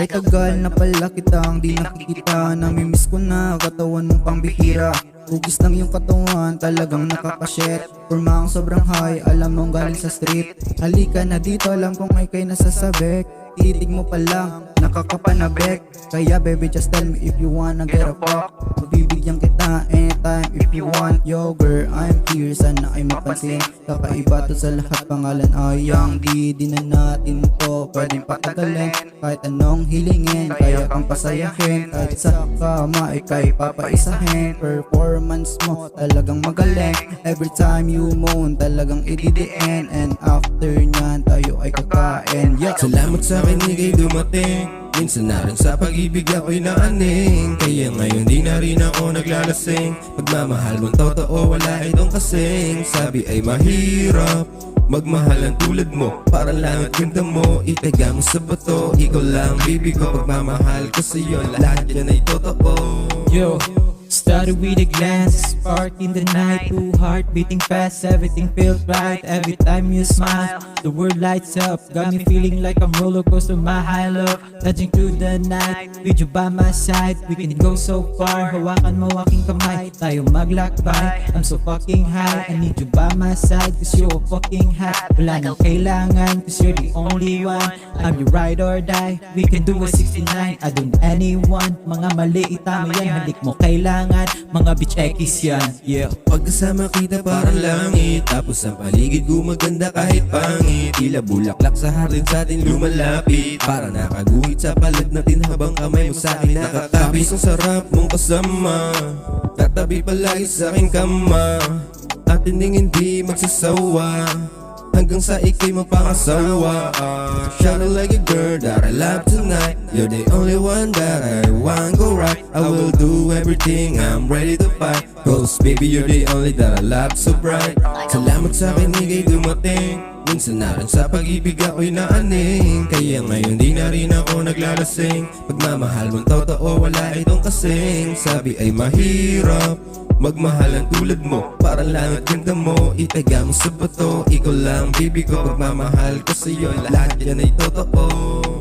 Kay tagal na pala kitang di nakikita, namimiss ko na katawan mong pangbihira. Hugis lang yung katawan, talagang nakakashare. Forma ang sobrang high, alam mong galing sa street. Halika na dito, alam kong ikay nasasabik. Titig mo pa lang, nakakapanabik. Kaya baby just tell me if you wanna get a fuck. Bibigyan kita anytime if you want. Yo girl, I'm here, sana ay mapansin. Kakaiba to sa lahat, pangalan ay Young D. Di na natin to pwedeng patagalin. Kahit anong hilingin, kaya kang pasayahin. Kahit sa kama, ikay papaisahin. Performance mo talagang magaling. Every time you moan, talagang ididiin. And after nyan, tayo ay kakain. Yeah. Salamat sa akin ikay dumating. Minsan na rin sa pag-ibig ako'y naaning. Kaya ngayon di na rin ako naglalasing. Pagmamahal mong totoo, wala itong kasing. Sabi ay mahirap magmahalan tulad mo, para langit ganda mo. Itaga mo sa bato, ikaw lang baby ko. Pagmamahal ko sa'yo, lahat yan ay totoo. Yo, started with a glance, spark in the night, 2 heart beating fast, everything feels right. Every time you smile, the world lights up, got me feeling like I'm roller coaster, my high love, touching through the night. With you by my side, we can go so far. Hawakan mo aking kamay, tayo maglakbay. I'm so fucking high, I need you by my side, cause you're fucking hot. Wala nang kailangan, cause you're the only one. I'm your ride or die, we can do a 69. I don't anyone, mga maliit tama yan, halik mo kailangan. Mga bitch X yan, yeah. Pagkasama kita parang langit, tapos ang paligid gumaganda kahit pangit. Tila bulaklak sa hardin sa atin lumalapit, para nakaguhit sa palad natin habang kamay mo sa akin nakatapis. Ang sarap mong kasama, tatabi palagi sa aking kama, at hindi magsasawa hanggang sa ikay mapangasawa. Shining like a girl that I love tonight. You're the only one that I want go right. I will do everything, I'm ready to fight. Cause baby you're the only that I love so bright. Salamat sa akin ikay dumating. Minsan na rin sa pag-ibig ako'y naaning. Kaya ngayon di na rin ako naglalasing. Pagmamahal mong totoo, wala itong kasing. Sabi ay mahirap magmahalan tulad mo, para langit ganda mo. Itaga mo sa bato, ikaw lang baby ko. Pagmamahal ko sa'yo, lahat yan ay totoo.